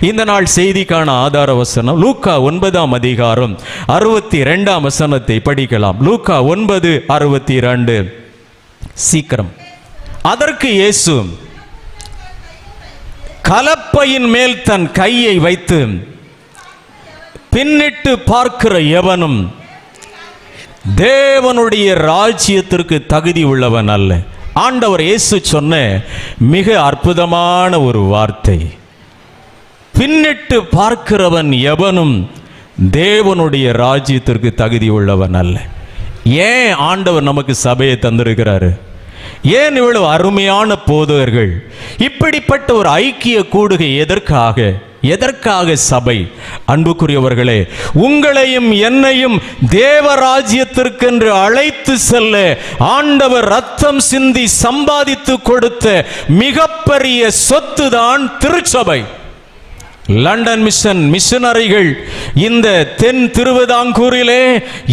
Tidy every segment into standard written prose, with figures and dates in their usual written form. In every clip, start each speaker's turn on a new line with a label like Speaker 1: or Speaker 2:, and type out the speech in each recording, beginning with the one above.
Speaker 1: இந்த நாள் செய்திக்கான ஆதார வசனம் லூக்கா 9ஆம் அதிகாரம் 62ஆம் வசனத்தை படிக்கலாம். லூக்கா 9:62. சீக்கிரம். அதற்கு இயேசு கலப்பையின் மேல் தன் கையை வைத்து, பின்னிட்டு பார்க்கிற எவனும் தேவனுடைய ராஜ்யத்திற்கு தகுதி உள்ளவன் அல்ல. ஆண்டவர் இயேசு சொன்ன மிக அற்புதமான ஒரு வார்த்தை. பின்னிட்டு பார்க்கிறவன் எவனும் தேவனுடைய ராஜ்யத்திற்கு தகுதி உள்ளவன் அல்ல. ஏன் ஆண்டவர் நமக்கு சபையை தந்திருக்கிறாரு? ஏன் இவ்வளவு அருமையான போதகர்கள்? இப்படிப்பட்ட ஒரு ஐக்கிய கூடுகை எதற்காக சபை? அன்புக்குரியவர்களே, உங்களையும் என்னையும் தேவராஜ்யத்திற்கென்று அழைத்து செல்ல ஆண்டவர் ரத்தம் சிந்தி சம்பாதித்து கொடுத்த மிகப்பெரிய சொத்து தான் திருச்சபை. லண்டன் மிஷனரிகள் இந்த தென் திருவிதாங்கூரிலே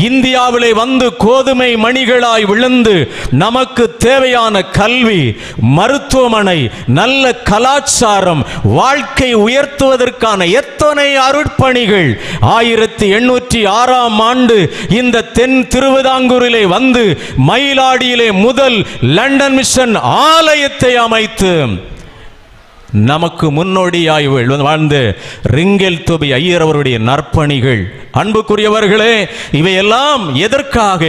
Speaker 1: இந்தியாவிலே வந்து கோதுமை மணிகளாய் விழுந்து நமக்கு தேவையான கல்வி, மருத்துவமனை, நல்ல கலாச்சாரம், வாழ்க்கை உயர்த்துவதற்கான எத்தனை அருட்பணிகள் 1806ஆம் ஆண்டு இந்த தென் திருவிதாங்கூரிலே வந்து மயிலாடியிலே முதல் லண்டன் மிஷன் ஆலயத்தை அமைத்து நமக்கு முன்னோடியாய் வாழ்ந்து ரிங்கல் தொபி ஐயர் அவருடைய நற்பணிகள். அன்புக்குரியவர்களே, இவையெல்லாம் எதற்காக?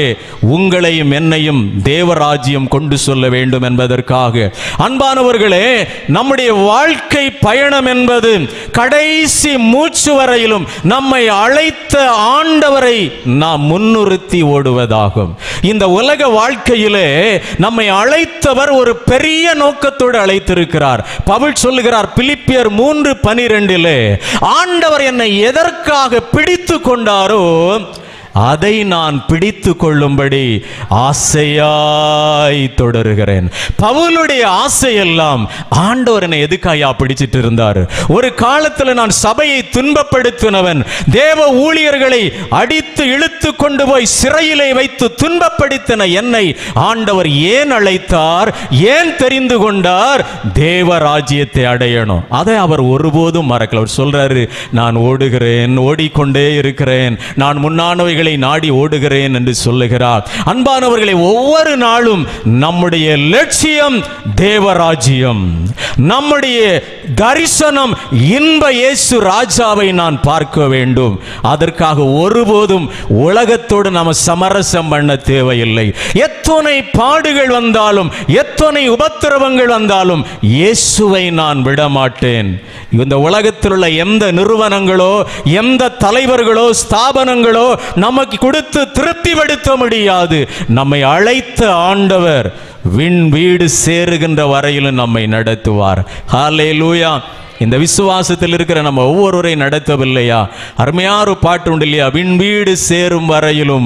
Speaker 1: உங்களையும் என்னையும் தேவராஜ்யம் கொண்டு சொல்ல வேண்டும் என்பதற்காக. அன்பானவர்களே, நம்முடைய வாழ்க்கை பயணம் என்பது கடைசி மூச்சு வரையிலும் நம்மை அழைத்த ஆண்டவரை நாம் முன்னிறுத்தி ஓடுவதாகும். இந்த உலக வாழ்க்கையிலே நம்மை அழைத்தவர் ஒரு பெரிய நோக்கத்தோடு அழைத்திருக்கிறார். பவுல் சொல்லுகிறார் பிலிப்பியர் 3:12, ஆண்டவர் என்னை எதற்காக பிடித்து கொண்டாரோ அதை நான் பிடித்து கொள்ளும்படி ஆசையாய் தொடருகிறேன். பவுலுடைய ஆசையெல்லாம் ஆண்டவர் என்னை எதுக்காயா பிடிச்சிட்டு இருந்தார்? ஒரு காலத்தில் நான் சபையை துன்பப்படுத்தினவன், தேவ ஊழியர்களை அடித்து இழுத்து கொண்டு போய் சிறையிலே வைத்து துன்பப்படுத்தின என்னை ஆண்டவர் ஏன் அழைத்தார்? ஏன் தெரிந்து கொண்டார்? தேவ ராஜ்யத்தை அடையணும். அதை அவர் ஒருபோதும் மறக்கல. அவர் சொல்றாரு, நான் ஓடுகிறேன், ஓடிக்கொண்டே இருக்கிறேன், நான் முன்னானவைகள் நாடி ஓடுகிறேன் என்று சொல்லுகிறார். அன்பானவர்களை, ஒவ்வொரு நாளும் நம்முடைய லட்சியம் தேவராஜ்யம். நம்முடைய தரிசனம் இன்ப இயேசு ராஜாவை நான் பார்க்க வேண்டும். அதற்காக ஒருபோதும் உலகத்தோடு நாம் சமரசம் பண்ண தேவையில்லை. எத்தனை பாடுகள் வந்தாலும், எத்தனை உபத்திரவங்கள் வந்தாலும் இயேசுவை நான் விடமாட்டேன். இந்த உலகத்தில் உள்ள எந்த நிறுவனங்களோ, எந்த தலைவர்களோ, ஸ்தாபனங்களோ நமக்கு கொடுத்து திருப்திப்படுத்த முடியாது. நம்மை அழைத்த ஆண்டவர் விண் வீடு சேருகின்ற வரையிலும் நம்மை நடத்துவார். ஹல்லேலூயா. இந்த விசுவாசத்தில் இருக்கிற நம்ம ஒவ்வொருவரையும் நடத்தவில்லையா? அருமையான பாட்டு உண்டு இல்லையா? விண் வீடு சேரும் வரையிலும்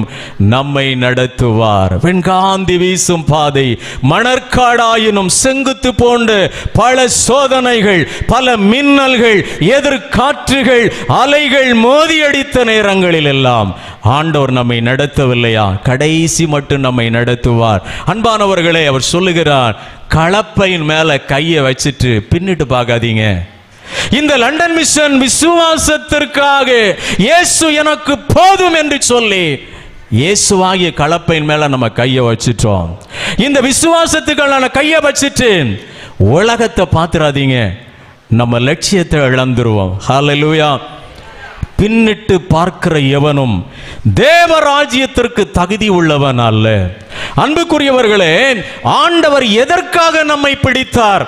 Speaker 1: நம்மை நடத்துவார். வெண்காந்தி வீசும் பாதை, மணற்காடாயினும் செங்குத்து போன்ற பல சோதனைகள், பல மின்னல்கள், எதிர்காற்றுகள், அலைகள் மோதியடித்த நேரங்களில் எல்லாம் ஆண்டவர் நம்மை நடத்தவில்லையா? கடைசி மட்டும் நம்மை நடத்துவார். அன்பானவர்களே, அவர் சொல்லுகிறார், கலப்பையின் மேல கையை வச்சுட்டு பின்னிட்டு பார்க்காதீங்க. இந்த லண்டன் மிஷன் விசுவாசத்திற்காக இயேசு எனக்கு போதும் என்று சொல்லி இயேசுவாகிய கலப்பையின் மேல நம்ம கையை வச்சிட்டோம். இந்த விசுவாசத்துக்கான கையை வச்சிட்டு உலகத்தை பார்த்துறாதீங்க, நம்ம லட்சியத்தை இழந்துருவோம். ஹல்லேலூயா. பின்னிட்டு பார்க்கிற எவனும் தேவராஜ்யத்திற்கு தகுதி உள்ளவன் அல்ல. அன்புக்குரியவர்களே, ஆண்டவர் எதற்காக நம்மை பிடித்தார்?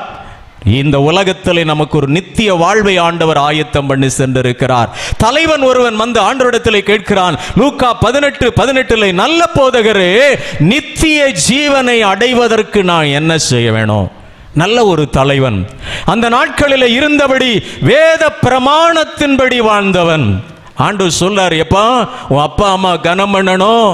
Speaker 1: இந்த உலகத்திலே நமக்கு ஒரு நித்திய வாழ்வை ஆண்டவர் ஆயத்தம் பண்ணி சென்றிருக்கிறார். தலைவன் ஒருவன் வந்து ஆண்டவரிடத்திலே கேட்கிறான், லூக்கா 18:18, நல்ல போதகரே, நித்திய ஜீவனை அடைவதற்கு நான் என்ன செய்ய வேணும்? நல்ல ஒரு தலைவன், அந்த நாட்களில் இருந்தபடி வேத பிரமாணத்தின்படி வாழ்ந்தவன். ஆண்டவர் சொல்றார், எப்பா உன் அப்பா அம்மா கனம் பண்ணணும்,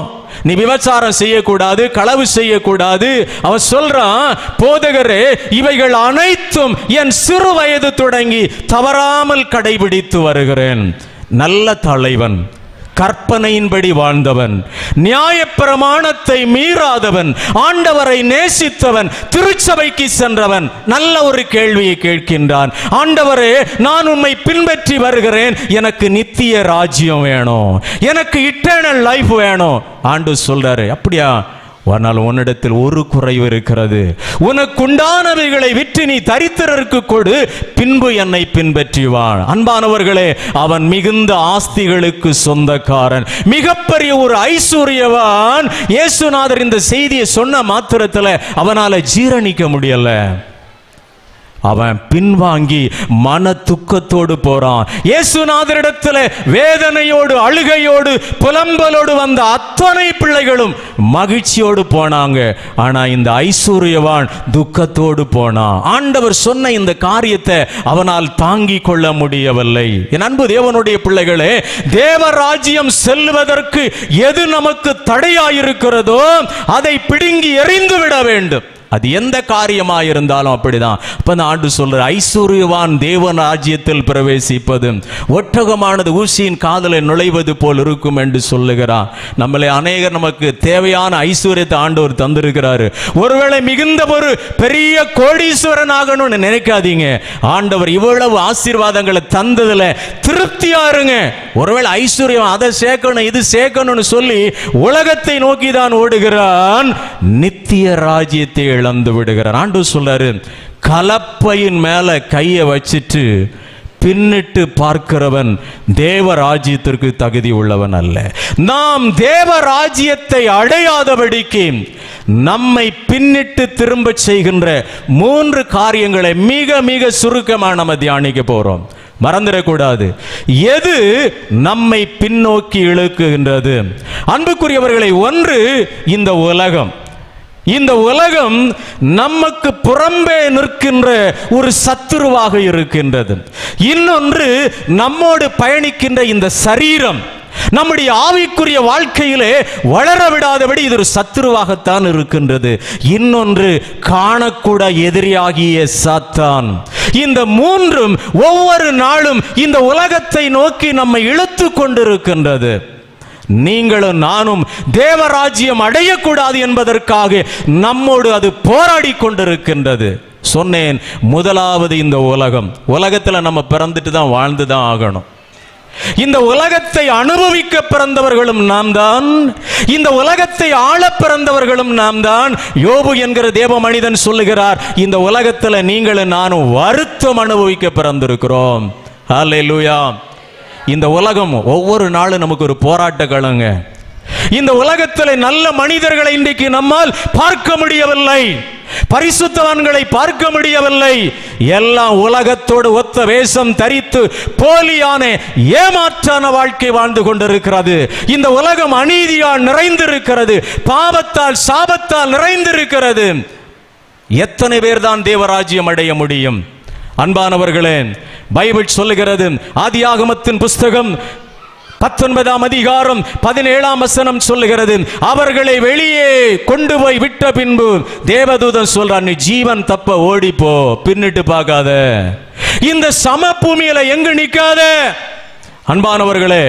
Speaker 1: நீ விபச்சாரம் செய்யக்கூடாது, களவு செய்யக்கூடாது. அவன் சொல்றான், போதகரே, இவைகள் அனைத்தும் என் சிறு வயது தொடங்கி தவறாமல் கடைபிடித்து வருகிறேன். நல்ல தலைவன், கற்பனையின்படி வாழ்ந்தவன், நியாயப்பிரமாணத்தை மீறாதவன், ஆண்டவரை நேசித்தவன், திருச்சபைக்கு சென்றவன் நல்ல ஒரு கேள்வியை கேட்கின்றான். ஆண்டவரே, நான் உம்மை பின்பற்றி வருகிறேன், எனக்கு நித்திய ராஜ்யம் வேணும், எனக்கு இட்டர்னல் லைஃப் வேணும். ஆண்டவர் சொல்றாரு, அப்படியா? ஆனால் உன்னிடத்தில் ஒரு குறைவு இருக்கிறது. உனக்குண்டானவைகளை விற்று நீ தரித்திரருக்கு கொடு, பின்பு என்னை பின்பற்றி வா. அன்பானவர்களே, அவன் மிகுந்த ஆஸ்திகளுக்கு சொந்தக்காரன், மிகப்பெரிய ஒரு ஐஸ்வர்யவான். இயேசுநாதர் இந்த செய்தியை சொன்ன மாத்திரத்தில் அவனால ஜீரணிக்க முடியல. அவன் பின்வாங்கி மன துக்கத்தோடு போறான். இயேசுநாதரிடத்தில் வேதனையோடு, அழுகையோடு, புலம்பலோடு வந்த அத்தனை பிள்ளைகளும் மகிழ்ச்சியோடு போனாங்க. ஆனா இந்த ஐஸ்வர்யவான் துக்கத்தோடு போனான். ஆண்டவர் சொன்ன இந்த காரியத்தை அவனால் தாங்கிக் கொள்ள முடியவில்லை. என் அன்பு தேவனுடைய பிள்ளைகளே, தேவராஜ்யம் செல்வதற்கு எது நமக்கு தடையாயிருக்கிறதோ அதை பிடுங்கி எறிந்து விட வேண்டும். அது எந்த காரியமாயிருந்தாலும் அப்படிதான். அப்ப அந்த ஆண்டு சொல்ற, ஐஸ்வர்யவான் தேவன் ராஜ்யத்தில் பிரவேசிப்பது ஒட்டகமானது ஊசியின் காதலை நுழைவது போல் இருக்கும் என்று சொல்லுகிறான். நம்மளை அநேகர் நமக்கு தேவையான ஐஸ்வர்யத்தை ஆண்டவர் தந்திருக்கிறாரு. ஒருவேளை மிகுந்த ஒரு பெரிய கோடீஸ்வரன் ஆகணும்னு நினைக்காதீங்க. ஆண்டவர் இவ்வளவு ஆசீர்வாதங்களை தந்ததுல திருப்தியா இருங்க. ஒருவேளை ஐஸ்வர்யம் அதை சேர்க்கணும் இது சேர்க்கணும்னு சொல்லி உலகத்தை நோக்கி தான் ஓடுகிறான், நித்திய ராஜ்யத்தை இழந்து விடுகிறார். ஆண்டவர் சொல்றாரு, கலப்பையின் மேல கையை வச்சிட்டு பின்னிட்டு பார்க்கிறவன் தேவ ராஜ்யத்திற்கு தகுதி உள்ளவன் அல்ல. நாம் தேவ ராஜ்யத்தை அடையாதபடிக்கு நம்மை பின்னிட்டு திரும்ப செய்கின்ற 3 காரியங்களை மிக மிக சுருக்கமாக நம்ம தியானிக்க போறோம். மறந்துடக்கூடாது. எது நம்மை பின்னோக்கி இழுக்குகின்றது? அன்புக்குரியவர்களை, ஒன்று இந்த உலகம். இந்த உலகம் நமக்கு புறம்பே நிற்கின்ற ஒரு சத்துருவாக இருக்கின்றது. இன்னொன்று நம்மோடு பயணிக்கின்ற இந்த சரீரம், நம்முடைய ஆவிக்குரிய வாழ்க்கையிலே வளர விடாதபடி இது ஒரு சத்துருவாகத்தான் இருக்கின்றது. இன்னொன்று காணக்கூட எதிரியாகிய சாத்தான். இந்த 3ம் ஒவ்வொரு நாளும் இந்த உலகத்தை நோக்கி நம்மை இழுத்து கொண்டிருக்கின்றது. நீங்களும் நானும் தேவராஜ்யம் அடையக்கூடாது என்பதற்காக நம்மோடு அது போராடி கொண்டிருக்கின்றது. சொன்னேன், முதலாவது இந்த உலகம். உலகத்தில் நம்ம பிறந்துட்டு தான் வாழ்ந்து தான் ஆகணும். இந்த உலகத்தை அனுபவிக்க பிறந்தவர்களும் நாம் தான், இந்த உலகத்தை ஆள பிறந்தவர்களும் நாம் தான். யோபு என்கிற தேவ மனிதன் சொல்லுகிறார், இந்த உலகத்தில் நீங்களும் நானும் வருத்தம் அனுபவிக்க பிறந்திருக்கிறோம். ஹல்லேலூயா. இந்த உலகம் ஒவ்வொரு நாளும் நமக்கு ஒரு போராட்ட களங்க. இந்த உலகத்தில் நல்ல மனிதர்களை இன்றைக்கு நம்மால் பார்க்க முடியவில்லை, பரிசுத்தவான்களை பார்க்க முடியவில்லை. எல்லாம் உலகத்தோடு ஒத்த வேஷம் தரித்து போலியான ஏமாற்றான வாழ்க்கை வாழ்ந்து கொண்டிருக்கிறது. இந்த உலகம் அநீதியால் நிறைந்திருக்கிறது, பாவத்தால் சாபத்தால் நிறைந்திருக்கிறது. எத்தனை பேர் தான் தேவராஜ்யம் அடைய முடியும்? அன்பானவர்களே, பைபிள் சொல்லுகிறது, ஆதியாகமத்தின் புஸ்தகம் 19ஆம் அதிகாரம் 17ஆம் வசனம் சொல்லுகிறது, அவர்களை வெளியே கொண்டு போய் விட்ட பின்பு தேவதூதன் சொல்றான், நீ ஜீவன் தப்ப ஓடிப்போ, பின்னிட்டு பார்க்காத, இந்த சமபூமியில எங்கு நிக்காத. அன்பானவர்களே,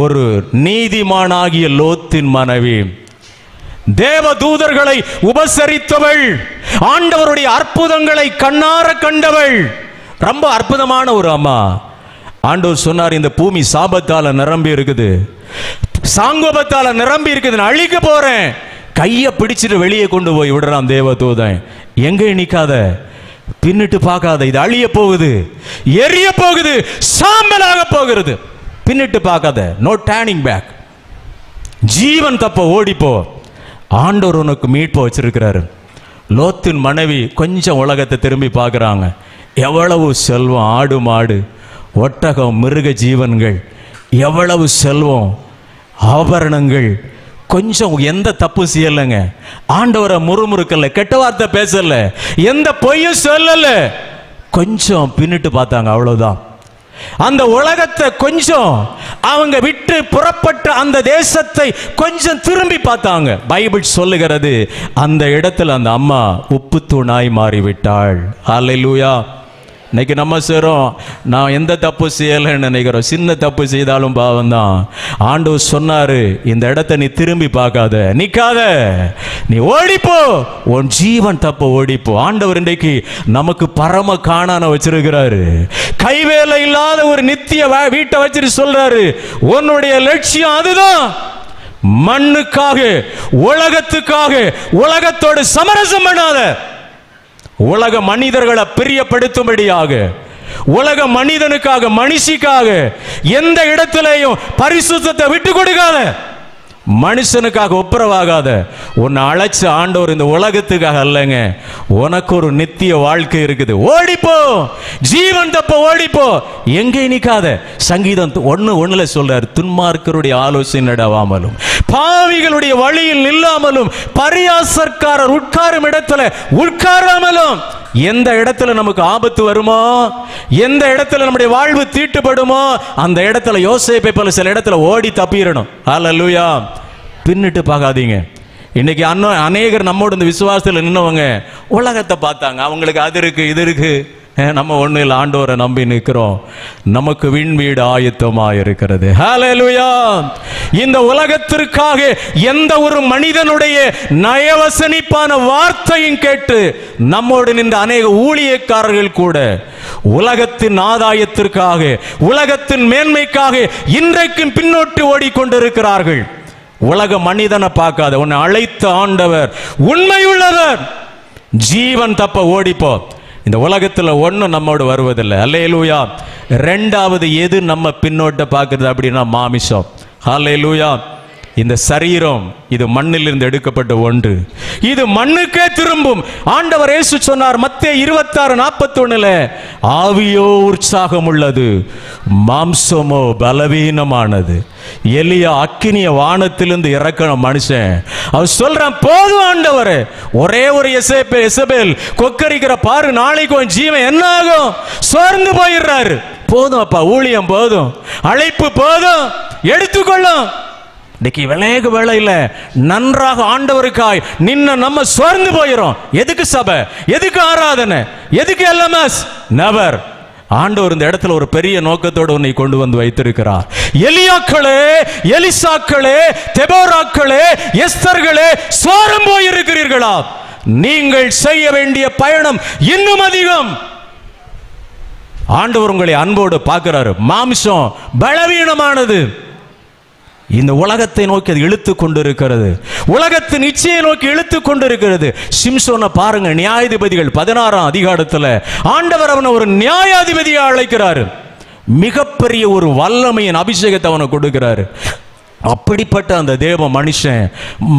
Speaker 1: ஒரு நீதிமானாகிய லோத்தின் மனைவி, தேவதூதர்களை உபசரித்தவள், ஆண்டவருடைய அற்புதங்களை கண்ணார கண்டவள், ரொம்ப அற்புதமான ஒரு அம்மா. ஆண்டவர் சொன்னார், இந்த பூமி சாபத்தால நிரம்பி இருக்குது, சாங்கோபத்தால நிரம்பி இருக்குது, நான் அழிக்க போறேன். கையை பிடிச்சிட்டு வெளியே கொண்டு போய் விடுறான் தேவதூதன். எங்கே நிக்காத, பின்னிட்டு பார்க்காத, இது அழிய போகுது, எரிய போகுது, சாம்பலாக போகிறது, பின்னிட்டு பார்க்காத, நோ டர்னிங் பேக், ஜீவன் தப்ப ஓடிப்போ, ஆண்டவர் உனக்கு மீட்பு வச்சிருக்கிறாரு. லோத்தின் மனைவி கொஞ்சம் உலகத்தை திரும்பி பார்க்குறாங்க. எவ்வளவு செல்வம், ஆடு மாடு ஒட்டகம் மிருக ஜீவன்கள், எவ்வளவு செல்வம், ஆபரணங்கள், கொஞ்சம் எந்த தப்பு செய்யலைங்க. ஆண்டவரை முறுமுறுக்கல, கெட்ட வார்த்தை பேசல, எந்த பொய்யும் சொல்லல, கொஞ்சம் பின்னிட்டு பார்த்தாங்க, அவ்வளவுதான். அந்த உலகத்தை கொஞ்சம் அவங்க விட்டு புறப்பட்ட அந்த தேசத்தை கொஞ்சம் திரும்பி பார்த்தாங்க. பைபிள் சொல்லுகிறது, அந்த இடத்துல அந்த அம்மா உப்பு தூணாய் மாறிவிட்டாள். ஹல்லேலூயா. இன்னைக்கு நம்ம செய்கிறோம், நான் எந்த தப்பு செய்யலைன்னு நினைக்கிறோம். சின்ன தப்பு செய்தாலும் பாவம் தான். ஆண்டவர் சொன்னாரு, இந்த இடத்த நீ திரும்பி பார்க்காத, நிற்காத, நீ ஓடிப்போ, உன் ஜீவன் தப்ப ஓடிப்போ. ஆண்டவர் இன்றைக்கு நமக்கு பரம காணான வச்சிருக்கிறாரு. கைவேலை இல்லாத ஒரு நித்திய வீட்டை வச்சுட்டு சொல்றாரு, உன்னுடைய லட்சியம் அதுதான். மண்ணுக்காக, உலகத்துக்காக, உலகத்தோடு சமரசம் பண்ணாத. உலக மனிதர்களை பிரியப்படுத்தும்படியாக, உலக மனிதனுக்காக, மனுஷிக்காக எந்த இடத்திலையும் பரிசுத்தத்தை விட்டு கொடுக்காத, மனுஷனுக்காக ஒப்புரவாகாத. உன்னை அழைச்ச ஆண்டவர் இந்த உலகத்துக்காக அல்லங்க, உனக்கு ஒரு நித்திய வாழ்க்கை இருக்குது. ஓடிப்போ, ஜீவன் தப்ப ஓடிப்போ, எங்கே நிக்காத. சங்கீதம் 1:1 சொல்றார், துன்மார்க்கருடைய ஆலோசனை நடவாமலும், பாவிகளுடைய வழியில் நில்லாமலும், பரியாசக்காரர் உட்காரும் இடத்துல உட்காராமலும். எந்த இடத்துல நமக்கு ஆபத்து வருமோ, எந்த இடத்துல நம்முடைய வாழ்வு தீட்டுப்படுமோ, அந்த இடத்துல யோசேப்பை போல சில இடத்துல ஓடி தப்பிடணும். ஹல்லேலூயா. பின்னிட்டு பார்க்காதீங்க. இன்னைக்கு அநேகர் நம்மோட இந்த விசுவாசத்தில் நின்னவங்க உலகத்தை பார்த்தாங்க, அவங்களுக்கு அது இருக்கு இது இருக்கு. நம்ம ஒண்ணு இல்லை, ஆண்டவரை நம்பி நிற்கிறோம். நமக்கு விண்வீடு ஆயத்தமாக இருக்கிறது. ஹல்லேலூயா. இந்த உலகத்திற்காக எந்த ஒரு மனிதனுடைய நயவசனிப்பான வார்த்தையும் கேட்டு நம்மோடு நின்ற அநேக ஊழியக்காரர்கள் கூட உலகத்தின் ஆதாயத்திற்காக, உலகத்தின் மேன்மைக்காக இன்றைக்கும் பின்னோட்டு ஓடிக்கொண்டிருக்கிறார்கள். உலக மனிதனை பார்க்காத. உன்னை அழைத்த ஆண்டவர் உண்மையுள்ளவர். ஜீவன் தப்ப ஓடிப்போ. இந்த உலகத்துல ஒண்ணு நம்மோடு வருவதில்லை. அல்லேலூயா. ரெண்டாவது எது நம்ம பின்னோட்ட பார்க்கிறது அப்படின்னா மாமிசம். ஹல்லேலூயா. இந்த சரீரம் இது மண்ணிலிருந்து எடுக்கப்பட்ட ஒன்று, இது மண்ணுக்கே திரும்பும். ஆண்டவர் இயேசு சொன்னார் மத்தேயு 26:41, ஆவியோ உற்சாகம் உள்ளது, மாம்சமோ பலவீனமானது. எலியா அக்கினிய வானத்திலிருந்து இறக்கின மனுஷன், அவர் சொல்றான், போதும் ஆண்டவரே, ஒரே ஒரு எசபேல் கொக்கரிக்கிற பாரு, நாளைக்கு உன் ஜீவன் என்ன ஆகும்? சோர்ந்து போயிடுறாரு. போதும் அப்பா, ஊழியம் போதும், அழைப்பு போதும், எடுத்துக்கொள்ளும். இன்னைக்கு விளையாக வேலையில் நன்றாக ஆண்டவருக்காய் நின்ன நம்ம சோர்ந்து போயிடும். எதுக்கு சபை, எதுக்கு ஆராதனை, எதுக்கு எல்எம்எஸ்? நெவர். ஆண்டவர் இந்த இடத்துல ஒரு பெரிய நோக்கத்தோடு உன்னை கொண்டு வந்து வைத்திருக்கிறார். எலியாக்களே, எலிசாக்களே, தெபோராக்களே, எஸ்தர்களே, சோரம் போயிருக்கிறீர்களா? நீங்கள் செய்ய வேண்டிய பயணம் இன்னும் அதிகம். ஆண்டவர் உங்களை அன்போடு பார்க்கிறாரு. மாம்சம் பலவீனமானது, இந்த உலகத்தை நோக்கி அது இழுத்து கொண்டிருக்கிறது, உலகத்தின் இச்சையை நோக்கி இழுத்து கொண்டிருக்கிறது. சிம்சோனை பாருங்க, நியாயாதிபதிகள் 16ஆம் அதிகாரத்தில் ஆண்டவர் அவனை ஒரு நியாயாதிபதியை அழைக்கிறாரு. மிகப்பெரிய ஒரு வல்லமையின் அபிஷேகத்தை அவனை கொடுக்கிறாரு. அப்படிப்பட்ட அந்த தேவ மனுஷன்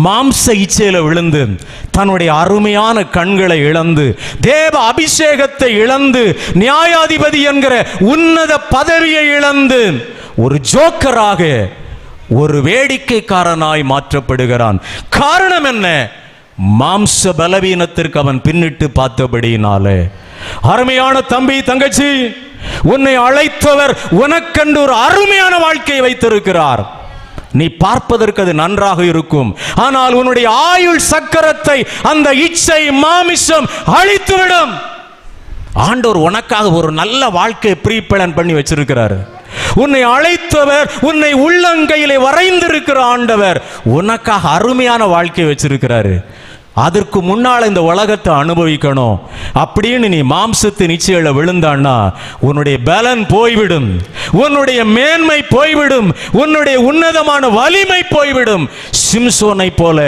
Speaker 1: மாம்ச இச்சையில விழுந்து தன்னுடைய அருமையான கண்களை இழந்து, தேவ அபிஷேகத்தை இழந்து, நியாயாதிபதி என்கிற உன்னத பதவியை இழந்து ஒரு ஜோக்கராக, ஒரு வேடிக்கைக்காரனாய் மாற்றப்படுகிறான். காரணம் என்ன? மாம்ச பலவீனத்திற்கு அவன் பின்னிட்டு பார்த்தபடியினாலே. அருமையான தம்பி, தங்கச்சி, உன்னை அழைத்தவர் உனக்கென்று ஒரு அருமையான வாழ்க்கையை வைத்திருக்கிறார். நீ பார்ப்பதற்கு அது நன்றாக இருக்கும், ஆனால் உன்னுடைய ஆயுள் சக்கரத்தை அந்த இச்சை மாமிசம் அழித்துவிடும். ஆண்டவர் உனக்காக ஒரு நல்ல வாழ்க்கையை ப்ரீ பிளான் பண்ணி வச்சிருக்கிறாரு. உன்னை அழைத்தவர், உன்னை உள்ளங்கையிலே வரைந்திருக்கிற ஆண்டவர் உனக்காக அருமையான வாழ்க்கை வச்சிருக்கிறாரு. அதற்கு முன்னால் இந்த உலகத்தை அனுபவிக்கணும் அப்படின்னு நீ மாம்சத்தின் இச்சையில விழுந்தான்னா உன்னுடைய பலன் போய்விடும், உன்னுடைய மேன்மை போய்விடும், உன்னுடைய உன்னதமான வலிமை போய்விடும். சிம்சோனை போல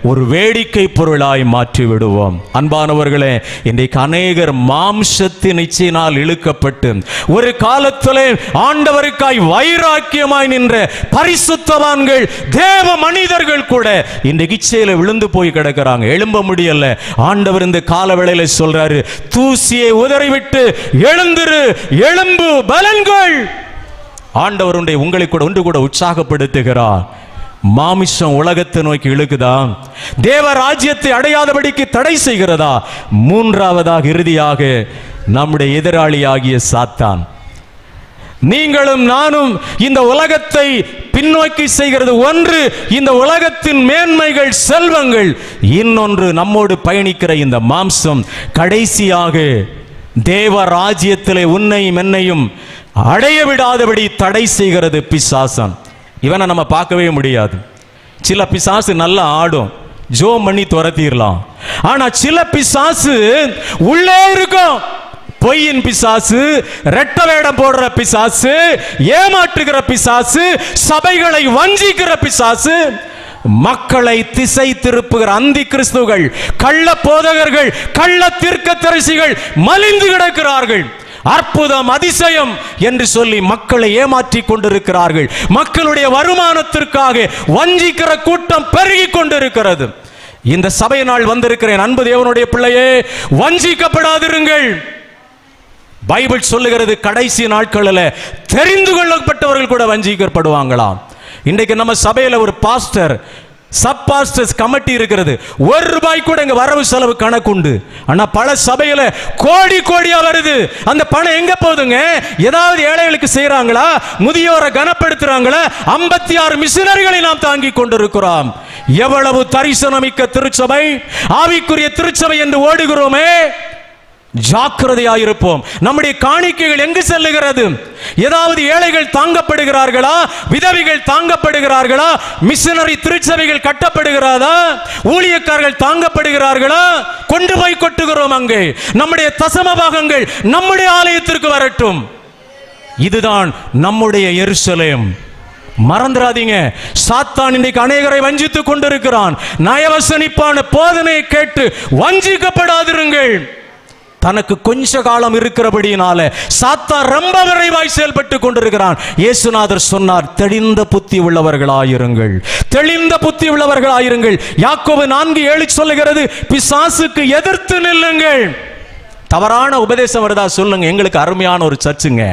Speaker 1: ஒரு வேடிக்கை பொருளாய் மாற்றி விடுவோம். அன்பானவர்களே, இன்றைக்கு அநேகர் மாம்சத்தின் இச்சையினால் இழுக்கப்பட்டு ஒரு காலத்திலே ஆண்டவருக்காய் வைராக்கியமாய் நின்ற பரிசுத்தவான்கள், தேவ மனிதர்கள் கூட இன்றைக்கு இச்சையில விழுந்து போய் கிடக்கிறாங்க, எழும்ப முடியல. ஆண்டவர் இந்த காலவேளையில சொல்றாரு, தூசியை உதறிவிட்டு எழுந்திரு, எழும்பு, பலன்கள். ஆண்டவர் உங்களை கூட ஒன்று கூட உற்சாகப்படுத்துகிறார். மாமிசம் உலகத்தை நோக்கி இழுக்குதா? தேவ ராஜ்யத்தை அடையாதபடிக்கு தடை செய்கிறதா? மூன்றாவதாக, இறுதியாக, நம்முடைய எதிராளியாகிய சாத்தான். நீங்களும் நானும் இந்த உலகத்தை பின்னோக்கி செய்கிறது ஒன்று, இந்த உலகத்தின் மேன்மைகள், செல்வங்கள். இன்னொன்று நம்மோடு பயணிக்கிற இந்த மாம்சம். கடைசியாக தேவ ராஜ்யத்திலே உன்னையும் என்னையும் அடைய விடாதபடி தடை செய்கிறது பிசாசன். இவனை நம்ம பார்க்கவே முடியாது. சில பிசாசு நல்லா ஆடும், ஜோம் பண்ணி துரத்திடலாம். ஆனா சில பிசாசு உள்ளே இருக்கும். பொய்யின் பிசாசு, ரெட்ட வேடம் போடுற பிசாசு, ஏமாற்றுகிற பிசாசு, சபைகளை வஞ்சிக்கிற பிசாசு, மக்களை திசை திருப்புகிற அந்தி கிறிஸ்துகள், கள்ள போதகர்கள், கள்ள தீர்க்கதரிசிகள் மலிந்து கிடக்கிறார்கள். அற்புதம், அதிசயம் என்று சொல்லி மக்களை ஏமாற்றி கொண்டிருக்கிறார்கள். மக்களுடைய வருமானத்திற்காக வஞ்சிக்கிற கூட்டம் பெருகி கொண்டிருக்கிறது. இந்த சபை நாள் வந்திருக்கிறேன் அன்பு தேவனுடைய பிள்ளையே, வஞ்சிக்கப்படாதிருங்கள். பைபிள் சொல்லுகிறது கடைசி நாட்களில் தெரிந்து கொள்ளப்பட்டவர்கள் கூட வஞ்சிக்கப்படுவாங்களாம். இன்றைக்கு நம்ம சபையில் ஒரு பாஸ்டர், சப் பாஸ்டர்ஸ் கமிட்டி இருக்கிறது. ₹1 கூட இங்க வரவு செலவு கணக்குண்டு. ஆனா பல சபையில கோடி கோடியா வருது. அந்த பணம் எங்க போகுதுங்க? ஏதாவது ஏழைகளுக்கு செய்யறாங்களா? முதியோரை கனப்படுத்துறாங்களா? 56 மிஷனரிகளை நாம் தாங்கி கொண்டிருக்கிறோம். எவ்வளவு தரிசனமிக்க திருச்சபை, ஆவிக்குரிய திருச்சபை என்று ஓடுகிறோமே. ஜாக்கிரதையாயிருப்போம். நம்முடைய காணிக்கைகள் எங்கு செல்லுகிறது? ஏதாவது ஏழைகள் தாங்கப்படுகிறார்களா? விதவிகள் தாங்கப்படுகிறார்களா? மிஷனரி திருச்சபைகள் கட்டப்படுகிறதா? ஊழியக்காரர்கள் தாங்கப்படுகிறார்களா? கொண்டு போய் கொட்டுகிறோம் அங்கே. நம்முடைய தசம பாகங்கள் நம்முடைய ஆலயத்திற்கு வரட்டும். இதுதான் நம்முடைய எருசலேம். மறந்துடாதீங்க, சாத்தான் இன்றைக்கு அநேகரை வஞ்சித்துக் கொண்டிருக்கிறான். நயவசனிப்பான போதனையை கேட்டு வஞ்சிக்கப்படாதிருங்கள். தனக்கு கொஞ்ச காலம் இருக்கிறபடியினால சாத்தான் ரொம்ப விரைவாய் செயல்பட்டு கொண்டிருக்கிறான். இயேசுநாதர் சொன்னார், தெளிந்த புத்தி உள்ளவர்களாயிருங்கள், தெளிந்த புத்தி உள்ளவர்களாயிருங்கள். யாக்கோபு 4:7 சொல்லுகிறது, பிசாசுக்கு எதிர்த்து நில்லுங்கள். தவறான உபதேசம் வருதா சொல்லுங்க. எங்களுக்கு அருமையான ஒரு சர்ச்சுங்க,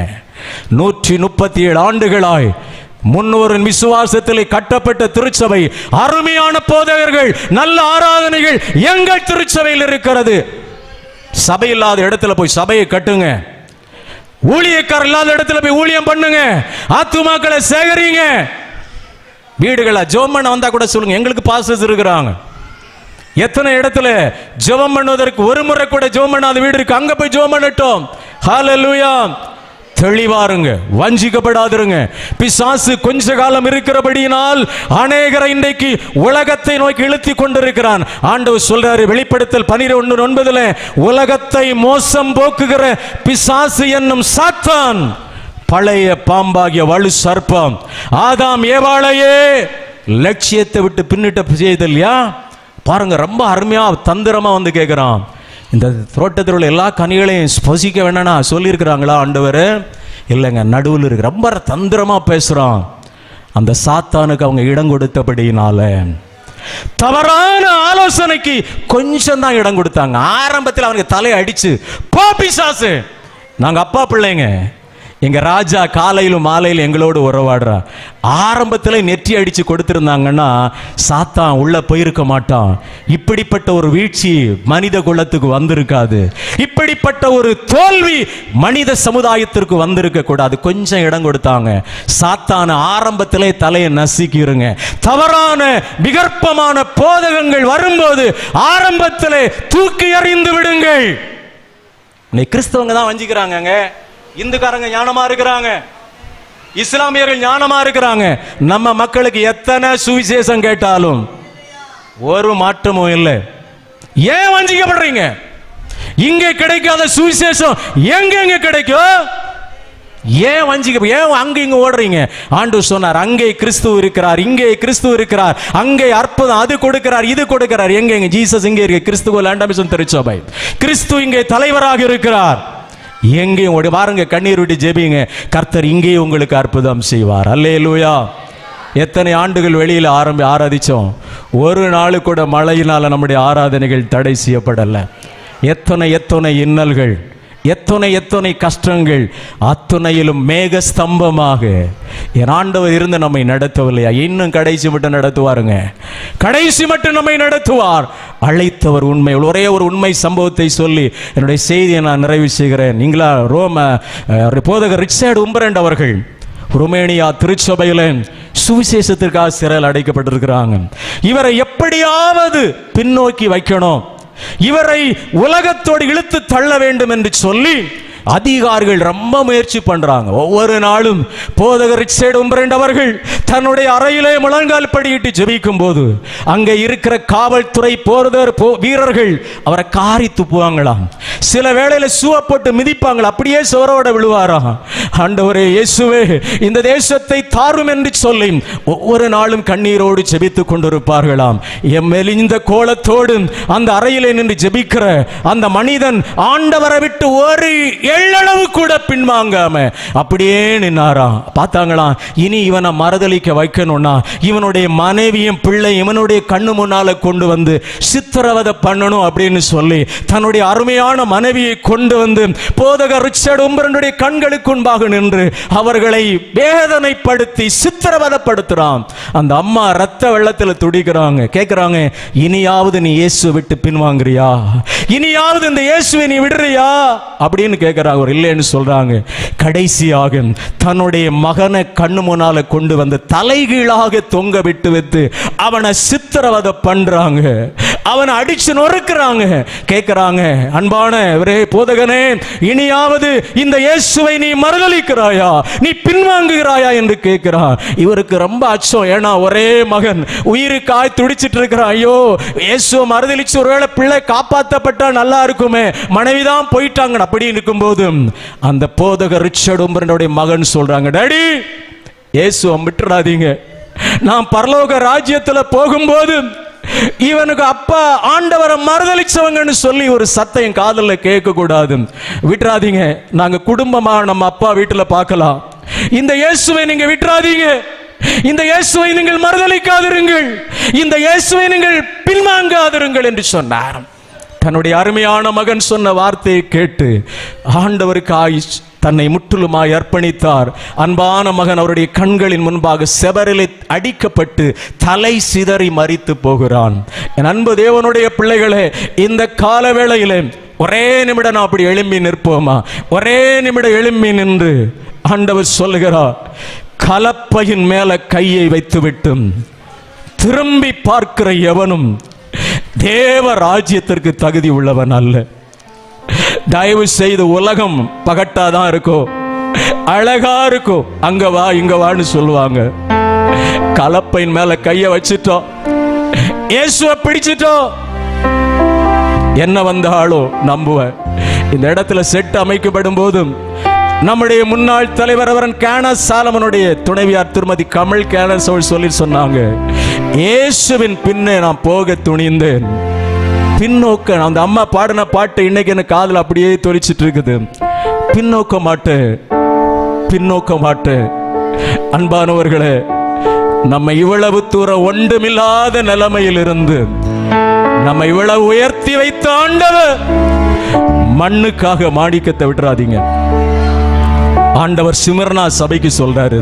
Speaker 1: 137 ஆண்டுகளாய் 300 விசுவாசத்திலே கட்டப்பட்ட திருச்சபை, அருமையான போதகர்கள், நல்ல ஆராதனைகள் எங்கள் திருச்சபையில் இருக்கிறது. சபை இல்லாத இடத்துல போய் சபையை கட்டுங்க. ஊழியக்காரர் இல்லாத இடத்துல போய் ஊழியம் பண்ணுங்க. ஆத்துமாக்களை சேகரிங்க. வீடுகளை ஜெபம் பண்ண வந்தா கூட சொல்லுங்க, எங்களுக்கு பாஸ்டர்ஸ் இருக்கிறாங்க. எத்தனை இடத்துல ஜெபம் பண்ணுவதற்கு ஒரு முறை கூட ஜெபம் பண்ணாத வீடு இருக்கு. அங்க போய் ஜெபம் பண்ணட்டும். ஹல்லேலூயா. தெளிவாருங்க, வஞ்சிக்கப்படாதிருங்க. பிசாசு கொஞ்ச காலம் இருக்கிறபடியினால் அநேகரை இன்றைக்கு உலகத்தை நோக்கி இழுத்தி கொண்டிருக்கிறான். ஆண்டவர் சொல்றாரு வெளிப்படுத்தல் 12:9, உலகத்தை மோசம் போக்குகிற பிசாசு என்னும் சாத்தான், பழைய பாம்பாகிய வலு சர்ப்பம், ஆதாம் ஏவாளையே லட்சியத்தை விட்டு பின்னிட்ட செய்தல்யா. பாருங்க, ரொம்ப அருமையா தந்திரமா வந்து கேட்கிறான். இந்த தோட்டத்தில் உள்ள எல்லா கனிகளையும் ஸ்பசிக்க வேணா சொல்லியிருக்கிறாங்களா ஆண்டவர்? இல்லைங்க, நடுவில் இருக்கு. ரொம்ப தந்திரமா பேசுறான். அந்த சாத்தானுக்கு அவங்க இடம் கொடுத்தபடினால தவறான ஆலோசனைக்கு கொஞ்சம் தான் இடம் கொடுத்தாங்க. ஆரம்பத்தில் அவனுக்கு தலையை அடிச்சு, போ பிசாசு, நாங்க அப்பா பிள்ளைங்க, எங்க ராஜா காலையிலும் மாலையிலும் எங்களோடு உறவாடுறா. ஆரம்பத்தில் நெற்றி அடிச்சு கொடுத்திருந்தாங்கன்னா சாத்தான் உள்ள போயிருக்க மாட்டான். இப்படிப்பட்ட ஒரு வீழ்ச்சி மனித குலத்துக்கு வந்திருக்காது. இப்படிப்பட்ட ஒரு தோல்வி மனித சமுதாயத்திற்கு வந்திருக்க கூடாது. கொஞ்சம் இடம் கொடுத்தாங்க. சாத்தான ஆரம்பத்திலே தலையை நசுக்கிருங்க. தவறான விகற்பமான போதகங்கள் வரும்போது ஆரம்பத்திலே தூக்கி எறிந்து விடுங்கள். கிறிஸ்தவங்க தான் வஞ்சிக்கிறாங்க, இந்துக்காரங்க ஞானமா இருக்கிறாங்க, இஸ்லாமியர்கள் ஞானமா இருக்கிறாங்க. நம்ம மக்களுக்கு எத்தனை சுவிசேஷம் கேட்டாலும் ஒரு மாற்றமும் இல்லை. ஏன் வஞ்சிக்கப்படுறீங்க? இங்கே கிடைக்காத சுவிசேஷம் எங்க கிடைக்கும்? ஏன் வஞ்சிக்க, ஏன் அங்க இங்க ஓடுறீங்க? ஆண்டவர் சொன்னார், அங்கே கிறிஸ்து இருக்கிறார், இங்கே கிறிஸ்து இருக்கிறார், அங்கே அற்புதம் அது கொடுக்கிறார், இது கொடுக்கிறார். எங்க ஜீசஸ் இங்கே இருக்கு. கிறிஸ்துவ லேண்டமிஷன் திருச்சபை, கிறிஸ்து இங்கே தலைவராக இருக்கிறார். எங்கேயும் ஓடி பாருங்க, கண்ணீர் விட்டு ஜெபிங்க, கர்த்தர் இங்கேயும் உங்களுக்கு அற்புதம் செய்வார். அல்லேலூயா. எத்தனை ஆண்டுகள் வெளியில் ஆராதிச்சோம், ஒரு நாள் கூட மழையினால நம்முடைய ஆராதனைகள் தடை செய்யப்படலை. எத்தனை எத்தனை இன்னல்கள், எத்தனை கஷ்டங்கள், அத்துணையிலும் மேக ஸ்தம்பமாக என் ஆண்டவர் இருந்து நம்மை நடத்தவில்லையா? இன்னும் கடைசி மட்டும் நடத்துவாருங்க, கடைசி மட்டும் நம்மை நடத்துவார். அழைத்தவர் உண்மை. ஒரே ஒரு உண்மை சம்பவத்தை சொல்லி என்னுடைய செய்தியை நான் நிறைவு செய்கிறேன். நீங்களா போதகர் ரிச்சர்ட் உம்பரண்ட் அவர்கள் ருமேனியா திருச்சபையில் சுவிசேஷத்திற்காக சிறையில் அடைக்கப்பட்டிருக்கிறாங்க. இவரை எப்படியாவது பின்னோக்கி வைக்கணும், இவரை உலகத்தோடு இழுத்து தள்ள வேண்டும் என்று சொல்லி அதிகாரிகள் ரொம்ப முயற்சி பண்றாங்க. ஒவ்வொரு நாளும் போதகர் ரிச்சர்ட் உம்பரண்ட் அவர்கள் தன்னுடைய அறையிலே முழங்கால் படியிட்டு ஜெபிக்கும் போது அங்கே இருக்கிற காவல்துறை போதகர் வீரர்கள் அவரை காரி துப்புவாங்களாம். சில வேளையில சூவ போட்டு மிதிப்பாங்களா, அப்படியே சுவரோட விழுவாராம். ஆண்டவரே இயேசுவே இந்த தேசத்தை தாரும் என்று சொல்லி ஒவ்வொரு நாளும் கண்ணீரோடு ஜெபித்துக் கொண்டிருப்பார்களாம். மெலிந்த கோலத்தோடு அந்த அறையிலே நின்று ஜெபிக்கிற அந்த மனிதன் ஆண்டவரை விட்டு ஒரு எள்ளளவு கூட பின்வாங்காம அப்படியே நின்னாராம். பார்த்தாங்களாம், இனி இவனை மறுதலிக்க வைக்கணும்னா இவனுடைய மனைவியும் பிள்ளை இவனுடைய கண்ணு முன்னால கொண்டு வந்து சித்திரவதை பண்ணணும் அப்படின்னு சொல்லி தன்னுடைய அருமையான மனைவியை கொண்டு வந்து போதகர் ரிச்சர்ட் உம்பரண்டுடைய கண்களுக்கு முன்பாக நின்று அவர்களை வேதனைப்படுத்தி சித்திரவதைப்படுத்துறான். அந்த அம்மா ரத்த வெள்ளத்தில் துடிக்கிறாங்க. கேட்கிறாங்க, இனியாவது நீ இயேசு விட்டு பின்வாங்குறியா? இனியாவது இந்த இயேசுவை நீ விடுறியா அப்படின்னு கேட்கிறாங்க. அவர் இல்லைன்னு சொல்றாங்க. கடைசியாக தன்னுடைய மகனை கண்ணு முன்னால கொண்டு வந்து தலைகீழாக தொங்க விட்டு வைத்து அவனை சித்திரவதை பண்றாங்க. அவனை அடிச்சு நொறுக்கிறாங்க. கேட்கிறாங்க, அன்பான போதகனே, இனியாவது இந்த இயேசுவை நீ மறுதலிக்கிறாயா, நீ பின்வாங்குகிறாயா என்று கேட்கிறான். இவருக்கு ரொம்ப அச்சம். ஏன்னா ஒரே மகன் உயிருக்காய் துடிச்சிட்டு இருக்கிறான். ஐயோ, இயேசுவை மறுதலிச்சு ஒருவேளை பிள்ளை காப்பாற்றப்பட்டா நல்லா இருக்குமே, மனைவிதான் போயிட்டாங்க. அப்படி இருக்கும்போது அந்த போதகர் ரிச்சர்ட் உம்பரண்டுடைய மகன் சொல்றாங்க, டாடி இயேசுவை விட்டுறாதீங்க. நான் பரலோக ராஜ்யத்தில் போகும்போது இவனுக்கு அப்பா ஆண்டவரை மறுதலிச்சவங்கன்னு சொல்லி ஒரு சத்தம் காதல கேட்க கூடாது. விட்டுறாதீங்க, நாங்க குடும்பமா நம்ம அப்பா வீட்டுல பார்க்கலாம். இந்த இயேசுவை நீங்க விட்டுறாதீங்க. இந்த இயேசுவை நீங்கள் மறுதலிக்காதிருங்கள். இந்த இயேசுவை நீங்கள் பின்வாங்காதிருங்கள் என்று சொன்னார். தன்னுடைய அருமையான மகன் சொன்ன வார்த்தையை கேட்டு ஆண்டவருக்கு தன்னை முற்றிலுமாய் அர்ப்பணித்தார். அன்பான மகன் அவருடைய கண்களின் முன்பாக செவரிலே அடிக்கப்பட்டு தலை சிதறி மரித்து போகிறான். என் அன்பு தேவனுடைய பிள்ளைகளே, இந்த கால வேளையிலே ஒரே நிமிடம் அப்படி எழும்பி நிற்போமா? ஒரே நிமிடம் எழும்பி நின்று ஆண்டவர் சொல்லுகிறார், கலப்பையின் மேல கையை வைத்துவிட்டு திரும்பி பார்க்கிற எவனும் தேவ ராஜ்யத்திற்கு தகுதி உள்ளவன் அல்ல. தயவு செய்து உலகம் பகட்டாதான் இருக்கும், அழகா இருக்கும், அங்க வா இங்க வான்னு சொல்லுவாங்க. கலப்பையின் மேல கைய வச்சிட்டோம், இயேசுவை பிடிச்சிட்டோம், என்ன வந்தாலும் நம்புவேன். இந்த இடத்துல செட் அமைக்கப்படும் போதும் நம்முடைய முன்னாள் தலைவர் அவரன் கேனஸ் சாலமனுடைய துணைவியார் திருமதி கமல் கேனஸ் அவர்கள் சொல்லி சொன்னாங்க, இயேசுவின் பின்னே நான் போக துணிந்தேன். பின்னோக்க அந்த அம்மா பாடின பாட்டு இன்னைக்கு எனக்கு காதுல அப்படியே தொழிச்சிட்டு இருக்குது. பின்னோக்க மாட்டேன், பின்னோக்க மாட்டேன். அன்பானவர்களே, நம்ம இவ்வளவு தூரம் ஒன்றுமில்லாத நிலைமையில் இருந்து நம்ம இவ்வளவு உயர்த்தி வைத்த ஆண்டவர் மண்ணுக்காக மாணிக்கத்தை விட்டுறாதீங்க. ஆண்டவர் சிமர்னா சபைக்கு சொல்றாரு,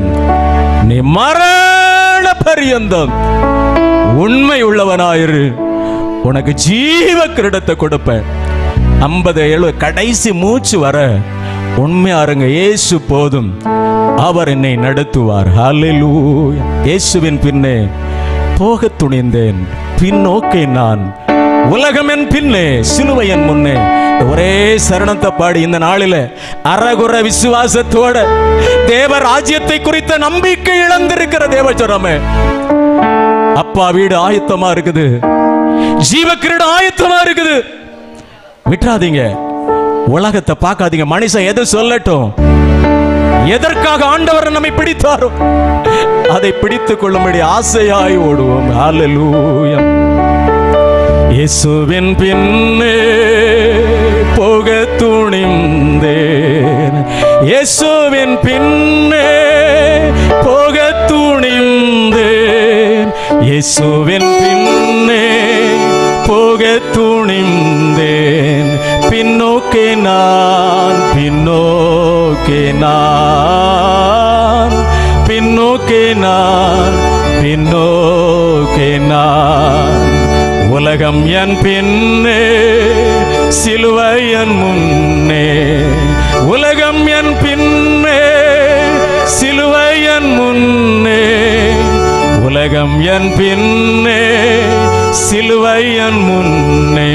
Speaker 1: நீ மரண பரியந்தம் உண்மை உள்ளவனாயிரு, உனக்கு ஜீவ கிரீடத்தை கொடுப்பேன். 50 கடைசி மூச்சு வர உண்மையா இருங்க, இயேசு போதும், அவர் என்னை நடத்துவார். ஹல்லேலூயா. இயேசுவின் பின்னே போக துணிந்தேன், பின்னோக்கே நான், உலகம் என் பின்னே, சிலுவை என் முன்னே. ஒரே சரணத்தை பாடி இந்த நாளில அறகுற விசுவாசத்தோட தேவ ராஜ்யத்தை குறித்த நம்பிக்கை இழந்திருக்கிற தேவச்சரமே, அப்பா வீடு ஆயத்தமா இருக்குது, ஜீவக்கிரீடம் ஆயத்தமா இருக்குது, விட்டுறாதீங்க. உலகத்தை பார்க்காதீங்க. மனுஷன் எது சொல்லட்டும், எதற்காக ஆண்டவர் நம்மை பிடித்தாரோ அதை பிடித்துக் கொள்ளும்படி ஆசையாய் ஓடுவோம். ஹல்லேலூயா. இயேசுவின் பின்னே போக துணிந்தேன், இயேசுவின் பின்னே போக துணிந்தேன், இயேசுவின் பின்னே போக துணிந்தேன். பின்னோக்கே நான், பின்னோக்கே நான், பின்னோக்கே நான், பின்னோக்கே நான். உலகம் என் பின்னே, சிலுவை என் முன்னே, உலகம் என் பின்னே, சிலுவை என் முன்னே, உலகம் என் பின்னே, சிலுவையன் முன்னே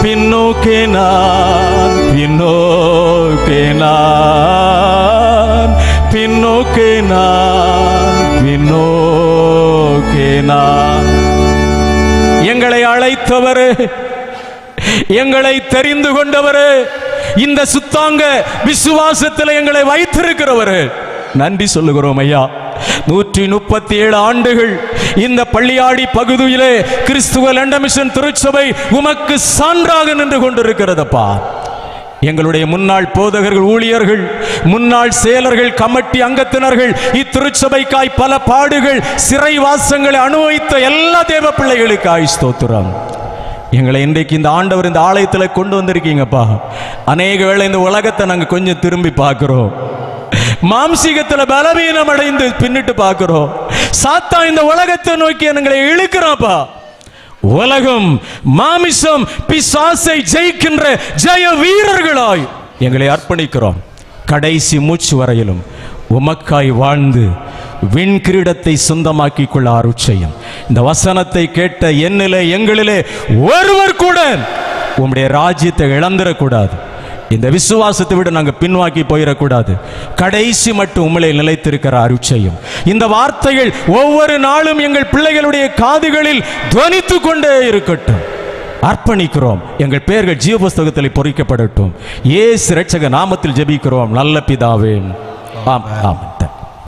Speaker 1: பின்னோக்கே நான், பின்னோக்கே நான், பின்னோக்கே நான், பின்னோக்கே நான். எங்களை அழைத்தவர், எங்களை தெரிந்து கொண்டவர், இந்த சுத்தாங்க விசுவாசத்தில் எங்களை வைத்திருக்கிறவர், நன்றி சொல்லுகிறோம் ஐயா. 137 ஆண்டுகள் இந்த பள்ளியாடி பகுதியிலே கிறிஸ்துவ லண்டன் மிஷன் திருச்சபை உமக்கு சான்றாக நின்று கொண்டிருக்கிறதப்பா. எங்களுடைய முன்னாள் போதகர்கள், ஊழியர்கள், முன்னாள் செயலர்கள், கமிட்டி அங்கத்தினர்கள், இத்திருச்சபைக்காய் பல பாடுகள், சிறைவாசங்களை அனுபவித்த எல்லா தேவ பிள்ளைகளுக்காய் ஸ்தோத்திரம். எங்களை இன்றைக்கு இந்த ஆண்டவர் இந்த ஆலயத்தில் கொண்டு வந்திருக்கீங்கப்பா. அநேக வேளை இந்த உலகத்தை நாங்கள் கொஞ்சம் திரும்பி பார்க்கிறோம், மாம்சீகத்தில் பலவீனம் அடைந்து பின்னிட்டு பார்க்கிறோம். சாத்தா இந்த உலகத்தை நோக்கி எங்களை இழுக்கிறாப்பா. உலகம், மாமிசம், பிசாசை ஜெயிக்கின்ற ஜெய வீரர்களாய் எங்களை அர்ப்பணிக்கிறோம். கடைசி மூச்சு வரையிலும் உமக்காய் வாழ்ந்து விண் கிரீடத்தை சொந்தமாக்கி கொள்ள அருட்செய்யும். இந்த வசனத்தை கேட்ட என்னிலே எங்களிலே ஒருவர் கூட உம்முடைய ராஜ்யத்தை இழந்துடக்கூடாது. இந்த விசுவாசத்தை விட நாங்கள் பின்வாக்கி போயிடக்கூடாது. கடைசி மட்டும் உம்மிலே நிலைத்திருக்கிற அருட்செய்யும். இந்த வார்த்தைகள் ஒவ்வொரு நாளும் எங்கள் பிள்ளைகளுடைய காதுகளில் துவனித்து கொண்டே இருக்கட்டும். அர்ப்பணிக்கிறோம். எங்கள் பெயர்கள் ஜீவ புஸ்தகத்தில் பொறிக்கப்படட்டும். இயேசு இரட்சக நாமத்தில் ஜெபிக்கிறோம் நல்ல பிதாவே. ஆம் ஆம்.